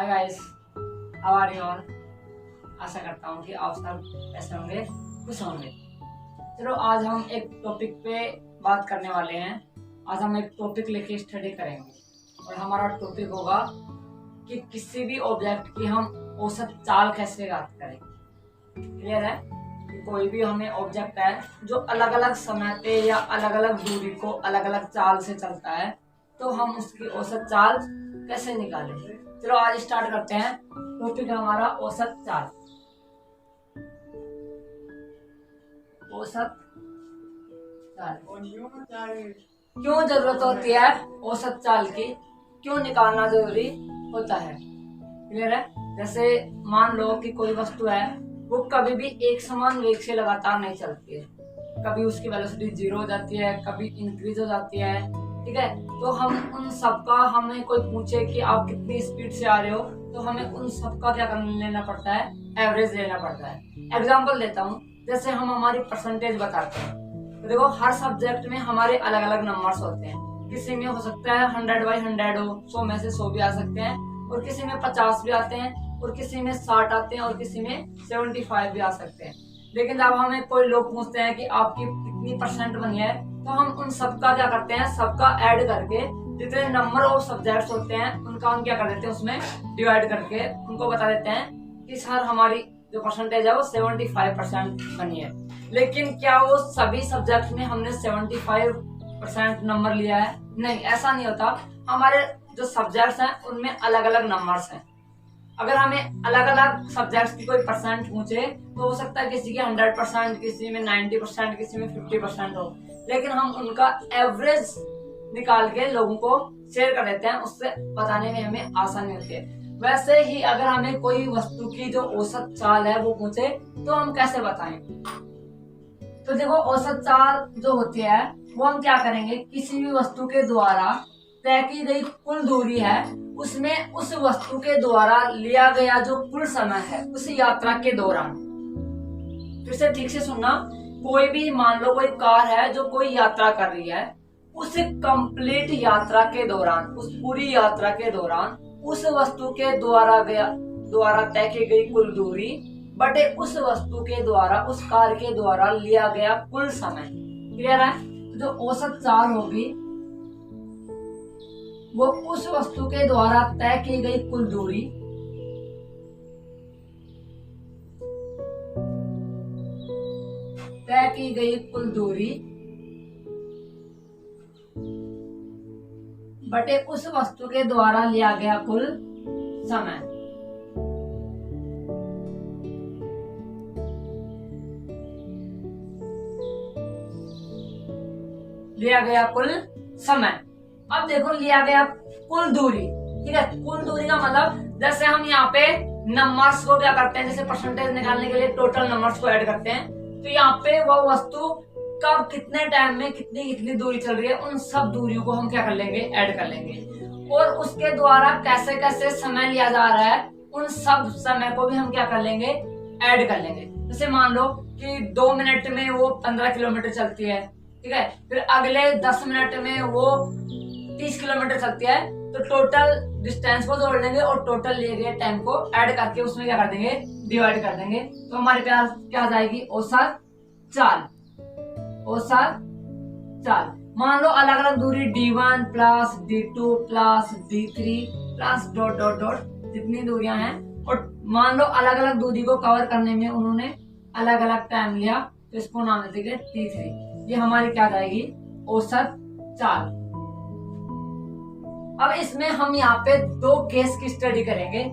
Hi guys, how are you all. आशा करता हूँ कि आप सब कैसे होंगे, खुश होंगे। चलो आज हम एक टॉपिक पे बात करने वाले हैं। आज हम एक टॉपिक लेके स्टडी करेंगे और हमारा टॉपिक होगा कि किसी भी ऑब्जेक्ट की हम औसत चाल कैसे ज्ञात करें। क्लियर है कि कोई भी हमें ऑब्जेक्ट है जो अलग अलग समय पे या अलग अलग दूरी को अलग अलग चाल से चलता है, तो हम उसकी औसत चाल कैसे निकालें। चलो आज स्टार्ट करते हैं। टॉपिक है हमारा औसत चाल। औसत चाल क्यों जरूरत होती है, औसत चाल की क्यों निकालना जरूरी होता है। क्लियर है। जैसे मान लो कि कोई वस्तु है, वो कभी भी एक समान वेग से लगातार नहीं चलती है। कभी उसकी वेलोसिटी 0 हो जाती है, कभी इंक्रीज हो जाती है। ठीक है, तो हम उन सबका, हमें कोई पूछे कि आप कितनी स्पीड से आ रहे हो, तो हमें उन सबका क्या लेना पड़ता है, एवरेज लेना पड़ता है। एग्जाम्पल देता हूँ, जैसे हम हमारी परसेंटेज बताते हैं, तो देखो हर सब्जेक्ट में हमारे अलग अलग नंबर्स होते हैं। किसी में हो सकता है 100/100 हो, 100 में से 100 भी आ सकते हैं, और किसी में 50 भी आते हैं, और किसी में 60 आते हैं, और किसी में 75 भी आ सकते हैं। लेकिन जब हमें कोई लोग पूछते हैं कि आपकी कितनी परसेंट बनी है, तो हम उन सबका क्या करते हैं, सबका ऐड करके जितने नंबर ऑफ सब्जेक्ट्स होते हैं उनका हम क्या कर देते हैं, उसमें डिवाइड करके उनको बता देते हैं कि सर हमारी जो परसेंटेज है वो 75% बनी है। लेकिन क्या वो सभी सब्जेक्ट में हमने 75% नंबर लिया है? नहीं, ऐसा नहीं होता। हमारे जो सब्जेक्ट्स हैं उनमें अलग अलग नंबर्स हैं। अगर हमें अलग अलग सब्जेक्ट्स की कोई परसेंट पूछे, तो हो सकता है किसी की 100%, किसी में 90%, किसी में 50% हो, लेकिन हम उनका एवरेज निकाल के लोगों को शेयर कर देते हैं, उससे बताने में हमें आसानी होती है। वैसे ही अगर हमें कोई वस्तु की जो औसत चाल है वो पूछे, तो हम कैसे बताएं। तो देखो औसत चाल जो होती है वो हम क्या करेंगे, किसी भी वस्तु के द्वारा तय की गई कुल दूरी है, उसमें उस वस्तु के द्वारा लिया गया जो कुल समय है उस यात्रा के दौरान। फिर से ठीक से सुनना, कोई भी मान लो कोई कार है जो कोई यात्रा कर रही है, उस कंप्लीट यात्रा के दौरान, उस पूरी यात्रा के दौरान उस वस्तु के द्वारा तय की गई कुल दूरी बटे उस वस्तु के द्वारा, उस कार के द्वारा लिया गया कुल समय। क्लियर है। जो औसत चाल होगी वो उस वस्तु के द्वारा तय की गई कुल दूरी बटे उस वस्तु के द्वारा लिया गया कुल समय। लिया गया कुल समय। अब देखो लिया गया कुल दूरी। ठीक है, कुल दूरी का मतलब जैसे हम यहाँ पे नंबर्स को क्या करते हैं, जैसे परसेंटेज निकालने के लिए टोटल नंबर्स को ऐड करते हैं, तो यहाँ पे वो वस्तु कब कितने टाइम में कितनी कितनी दूरी चल रही है, उन सब दूरियों को हम क्या कर लेंगे, ऐड कर लेंगे। और उसके द्वारा कैसे कैसे समय लिया जा रहा है, उन सब समय को भी हम क्या कर लेंगे, ऐड कर लेंगे। जैसे मान लो कि 2 मिनट में वो 15 किलोमीटर चलती है। ठीक है, फिर अगले 10 मिनट में वो 30 किलोमीटर चलती है, तो टोटल डिस्टेंस को जोड़ देंगे और टोटल लिए गए टाइम को ऐड करके उसमें क्या कर देंगे, डिवाइड कर देंगे। तो हमारे पास क्या आ जाएगी, औसत चाल। औसत चाल मान लो अलग अलग दूरी D1 plus D2 plus D3 plus dot dot dot जितनी दूरियां हैं, और मान लो अलग अलग दूरी को कवर करने में उन्होंने अलग अलग टाइम लिया, तो इसको नाम दे देंगे T3। ये हमारी क्या जाएगी, औसत चाल। अब इसमें हम यहाँ पे 2 केस की स्टडी करेंगे।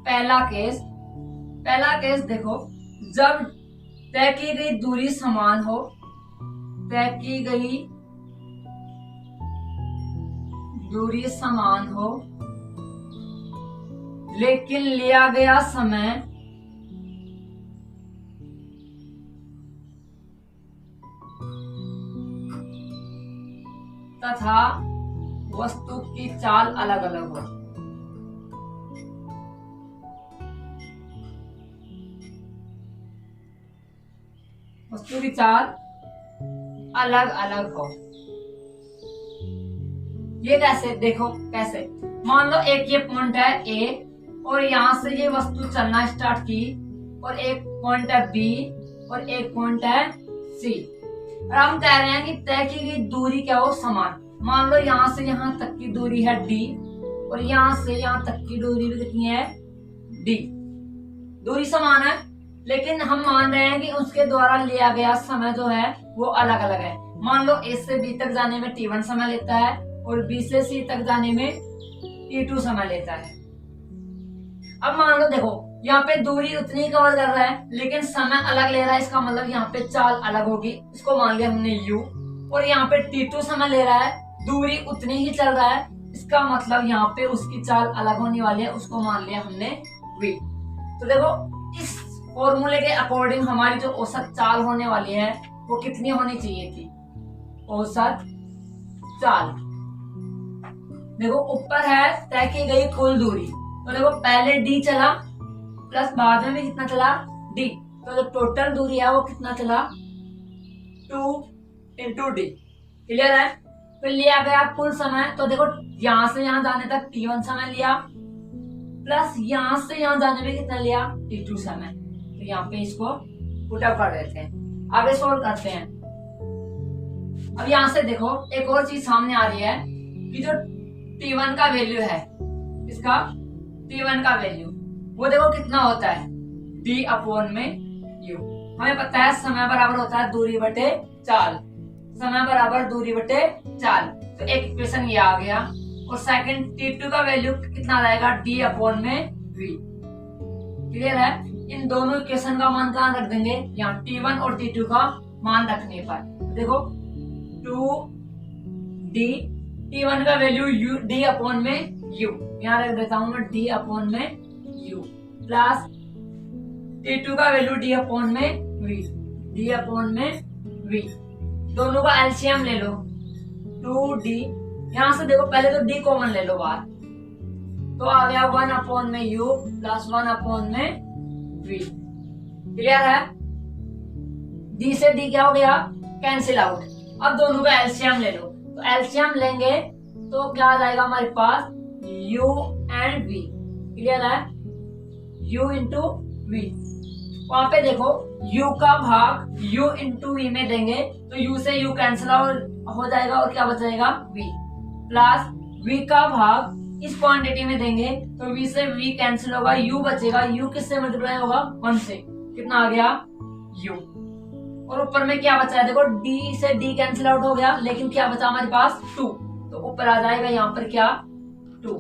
पहला केस देखो, जब तय की गई दूरी समान हो, तय की गई दूरी समान हो, लेकिन लिया गया समय तथा वस्तु की चाल अलग अलग हो। वस्तु की चाल अलग अलग हो। ये कैसे, देखो कैसे, मान लो एक ये पॉइंट है ए और यहाँ से ये वस्तु चलना स्टार्ट की और एक पॉइंट है बी और एक पॉइंट है सी, और हम कह रहे हैं कि तय की गई दूरी क्या हो, समान। मान लो यहाँ से यहाँ तक की दूरी है डी और यहाँ से यहाँ तक की दूरी भी कितनी है, डी। दूरी समान है, लेकिन हम मान रहे हैं कि उसके द्वारा लिया गया समय जो है वो अलग अलग है। मान लो ए से बी तक जाने में t1 समय लेता है और बी से सी तक जाने में t2 समय लेता है। अब मान लो देखो यहाँ पे दूरी उतनी कवर कर रहा है लेकिन समय अलग ले रहा है, इसका मतलब यहाँ पे चाल अलग होगी, इसको मान लिया हमने u। और यहाँ पे t2 समय ले रहा है, दूरी उतनी ही चल रहा है, इसका मतलब यहाँ पे उसकी चाल अलग होने वाली है, उसको मान लिया हमने v। तो देखो इस फॉर्मूले के अकॉर्डिंग हमारी जो औसत चाल होने वाली है वो कितनी होनी चाहिए थी, औसत चाल। देखो ऊपर है तय की गई कुल दूरी, तो देखो पहले d चला प्लस बाद में भी कितना चला d, तो जो टोटल दूरी है वो कितना चला 2 × d। क्लियर है। फिर लिया गया कुल समय, तो देखो यहाँ से यहाँ जाने तक t1 समय लिया प्लस यहाँ से यहाँ जाने में कितना लिया t2 समय। तो यहाँ पे इसको पुट अप कर देते हैं, आगे सोल्व करते हैं। अब यहाँ से देखो एक और चीज सामने आ रही है कि जो t1 का वैल्यू है, इसका t1 का वैल्यू वो देखो कितना होता है d/u। हमें पता है समय बराबर होता है दूरी बटे चाल, समय बराबर दूरी बटे चाल, तो एक इक्वेशन ये आ गया। और सेकंड t2 का वैल्यू कितना आएगा d/v। क्लियर है। इन दोनों इक्वेशन का मान कहाँ रख देंगे, यहाँ t1 और t2 का मान रखने पर देखो 2d, t1 का वैल्यू d/u, यहाँ रख देता हूं मैं d/u प्लस t2 का वैल्यू d/v। दोनों का एलसीएम ले लो 2d, यहाँ से देखो पहले तो d कॉमन ले लो बाहर, तो आ गया 1/u प्लस 1/v। क्लियर है। d से d क्या हो गया, कैंसिल आउट। अब दोनों का एलसीएम ले लो, तो एलसीएम लेंगे तो क्या आ जाएगा हमारे पास u एंड v। क्लियर है, u × v। वहां पे देखो u का भाग u × v में देंगे तो u से u कैंसिल हो जाएगा और क्या बचेगा v, प्लस v का भाग इस क्वांटिटी में देंगे तो v से v कैंसिल होगा, u बचेगा, u किससे मल्टीप्लाई होगा 1 से, कितना आ गया u। और ऊपर में क्या बचा है देखो d से d कैंसिल आउट हो गया, लेकिन क्या बचा हमारे पास 2, तो ऊपर आ जाएगा यहाँ पर क्या 2।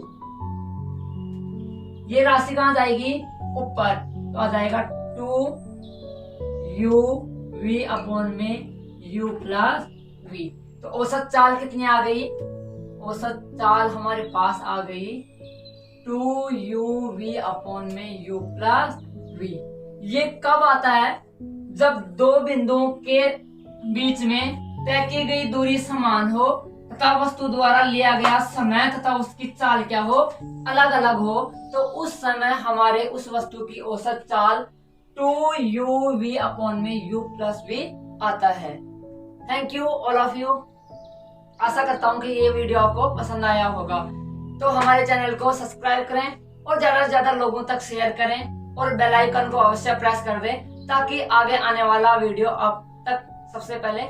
ये राशि कहाँ जाएगी ऊपर, तो आ जाएगा 2u v/u प्लस v। तो औसत चाल कितनी आ गई, औसत चाल हमारे पास आ गई 2u v/u प्लस v। ये कब आता है, जब दो बिंदुओं के बीच में तय की गई दूरी समान हो तथा वस्तु द्वारा लिया गया समय तथा उसकी चाल क्या हो, अलग अलग हो, तो उस समय हमारे उस वस्तु की औसत चाल 2u v/u प्लस v आता है। Thank you all of you. आशा करता हूँ कि ये वीडियो आपको पसंद आया होगा, तो हमारे चैनल को सब्सक्राइब करें और ज्यादा से ज्यादा लोगों तक शेयर करें और बेल आइकन को अवश्य प्रेस कर दें ताकि आगे आने वाला वीडियो आप तक सबसे पहले